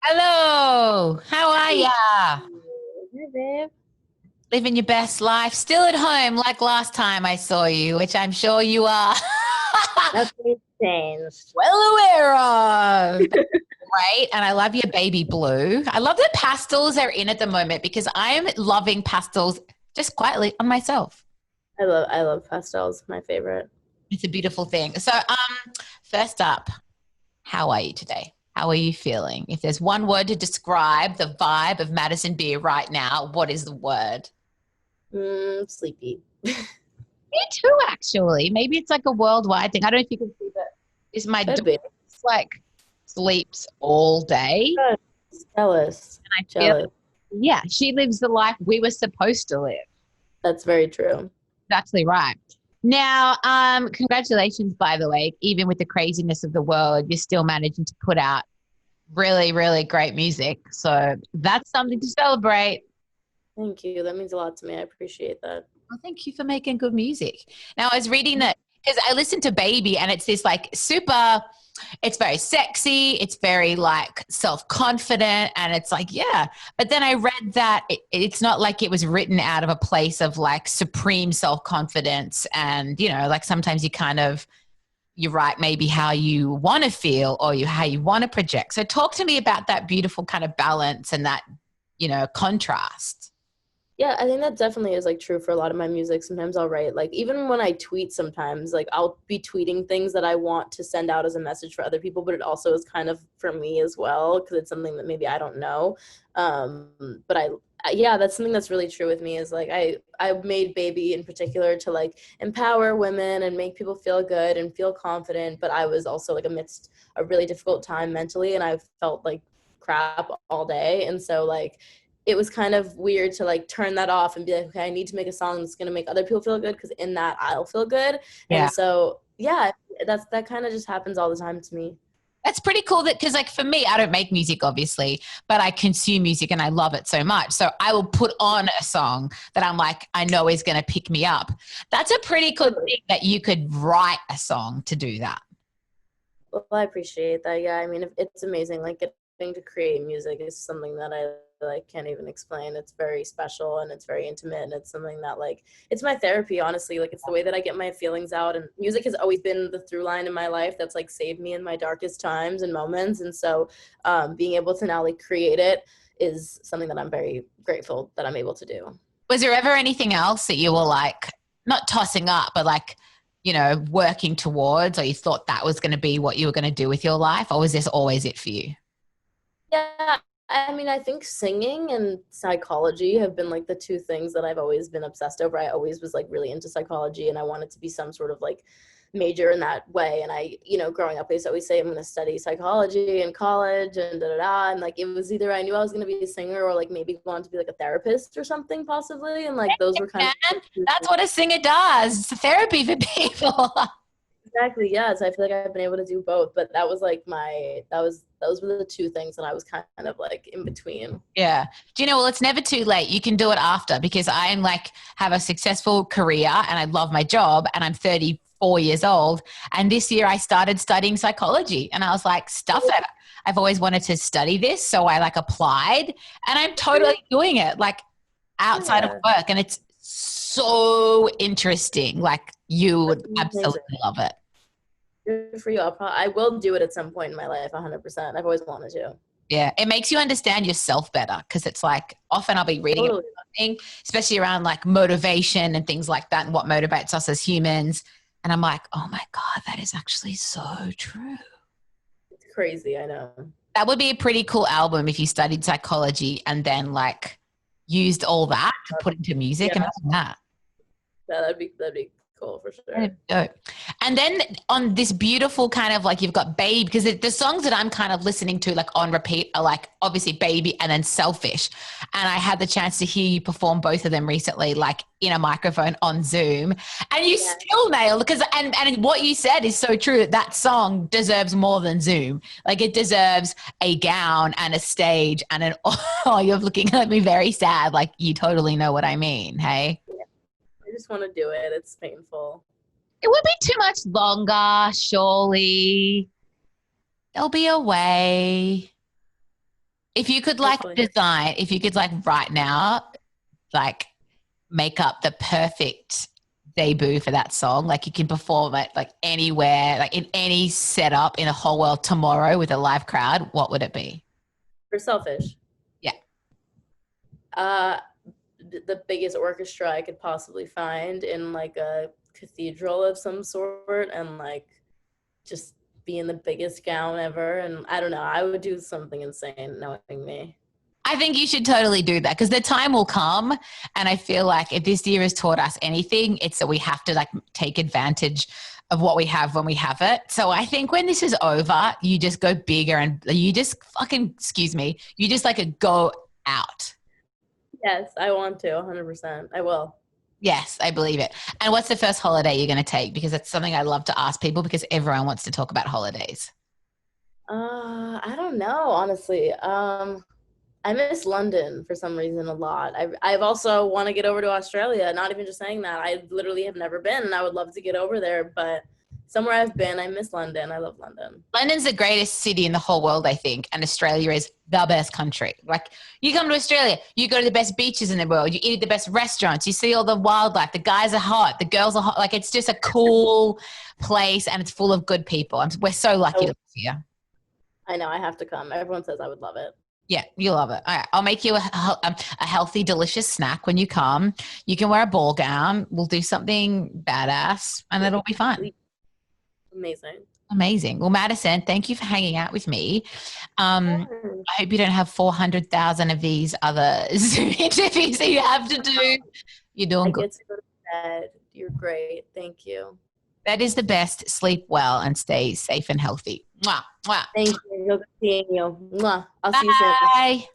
Hello, how are Hey, ya? hi, babe. Living your best life, still at home like last time I saw you, which I'm sure you are Nothing changed. well aware of. Right, and I love your baby blue. I love the pastels are in at the moment because I am loving pastels just quietly on myself. I love pastels, my favorite. It's a beautiful thing. So, first up, how are you today? How are you feeling? If there's one word to describe the vibe of Madison Beer right now, what is the word? Sleepy. Me too, actually. Maybe it's like a worldwide thing. I don't know if you can see that. Is my Could daughter be. like sleeps all day, Good. Jealous. and I feel Jealous. yeah, she lives the life we were supposed to live. That's very true. Exactly right. Now, congratulations, by the way. Even with the craziness of the world, you're still managing to put out really, really great music. So that's something to celebrate. Thank you. That means a lot to me. I appreciate that. Well, thank you for making good music. Now, I was reading that because I listened to Baby and it's this like super, it's very sexy, it's very like self confident, and it's like, yeah. But then I read that it's not like it was written out of a place of like supreme self confidence. And, like sometimes you kind of, you write maybe how you want to feel or how you want to project. So talk to me about that beautiful kind of balance and that, contrast. Yeah, I think that definitely is like true for a lot of my music. Sometimes I'll write like even when I tweet sometimes like I'll be tweeting things that I want to send out as a message for other people, but it also is kind of for me as well because it's something that maybe I don't know. But yeah, that's something that's really true with me is like I made Baby in particular to like empower women and make people feel good and feel confident, but I was also like amidst a really difficult time mentally and I felt like crap all day. And so like it was kind of weird to like turn that off and be like, okay, I need to make a song that's gonna make other people feel good because in that I'll feel good. Yeah. And so yeah, that kind of just happens all the time to me. That's pretty cool that because like for me, I don't make music obviously, but I consume music and I love it so much. So I will put on a song that I'm like, I know is going to pick me up. That's a pretty good Totally. thing that you could write a song to do that. Well, I appreciate that. Yeah, I mean, it's amazing. Like getting to create music is something that I like can't even explain. It's very special and it's very intimate and it's something that like it's my therapy, honestly. Like it's the way that I get my feelings out and music has always been the through line in my life that's like saved me in my darkest times and moments. And so being able to now like create it is something that I'm very grateful that I'm able to do. Was there ever anything else that you were like, not tossing up, but like, working towards, or you thought that was going to be what you were going to do with your life? Or was this always it for you? Yeah, I mean, I think singing and psychology have been like the two things that I've always been obsessed over. I always was like really into psychology and I wanted to be some sort of like major in that way. And growing up, I used to always say I'm going to study psychology in college and da da da. And like it was either I knew I was going to be a singer or like maybe go on to be like a therapist or something possibly. And like those were kind of Man, that's what a singer does. It's therapy for people. exactly, yeah. So I feel like I've been able to do both, but that was like those were the two things that I was kind of like in between. Yeah. Do you know, well, it's never too late. You can do it after because I'm like, have a successful career and I love my job and I'm 34 years old. And this year I started studying psychology and I was like, stuff it. I've always wanted to study this. So I like applied and I'm totally doing it like outside of Yeah, work. And it's so interesting. Like you that's would amazing. absolutely love it. Good for you. I will do it at some point in my life, 100%. I've always wanted to. Yeah, it makes you understand yourself better because it's like often I'll be reading about Totally. something, especially around like motivation and things like that and what motivates us as humans. And I'm like, oh my God, that is actually so true. It's crazy, I know. That would be a pretty cool album if you studied psychology and then like used all that to put into music. Yeah, Imagine that. that'd be cool for sure. Dope. And then on this beautiful kind of like you've got Babe because the songs that I'm kind of listening to like on repeat are like obviously Baby and then Selfish. And I had the chance to hear you perform both of them recently, like in a microphone on Zoom, and you Yeah. still nailed because and what you said is so true that that song deserves more than Zoom. Like it deserves a gown and a stage and an. Oh, you're looking at me very sad. Like you totally know what I mean. Hey. Yeah. I just want to do it. It's painful. It would be too much longer, surely. There'll be a way. If you could Hopefully. if you could like right now, like make up the perfect debut for that song, like you can perform it like anywhere, like in any setup in the whole world tomorrow with a live crowd, what would it be? For Selfish. Yeah. Uh, the biggest orchestra I could possibly find in like a cathedral of some sort, and like just be in the biggest gown ever. And I don't know, I would do something insane knowing me. I think you should totally do that because the time will come. And I feel like if this year has taught us anything, it's that we have to like take advantage of what we have when we have it. So I think when this is over, you just go bigger and you just fucking, excuse me, you just like go out. Yes, I want to 100%. I will. Yes, I believe it. And what's the first holiday you're going to take? Because it's something I love to ask people because everyone wants to talk about holidays. I don't know, honestly. I miss London for some reason a lot. I've also want to get over to Australia. Not even just saying that. I literally have never been, and I would love to get over there. But somewhere I've been, I miss London. I love London. London's the greatest city in the whole world, I think, and Australia is the best country. Like, you come to Australia, you go to the best beaches in the world, you eat at the best restaurants, you see all the wildlife, the guys are hot, the girls are hot. Like, it's just a cool place and it's full of good people. We're so lucky to live here. I know, I have to come. Everyone says I would love it. Yeah, you love it. All right, I'll make you a healthy, delicious snack when you come. You can wear a ball gown. We'll do something badass, and it'll be fun. Amazing. Amazing. Well, Madison, thank you for hanging out with me. I hope you don't have 400,000 of these other Zoom interviews that you have to do. You're doing good. I get to go to bed. You're great. Thank you. That is the best. Sleep well and stay safe and healthy. Mwah, mwah. Thank you. Good seeing you. Mwah. I'll see you soon. Bye.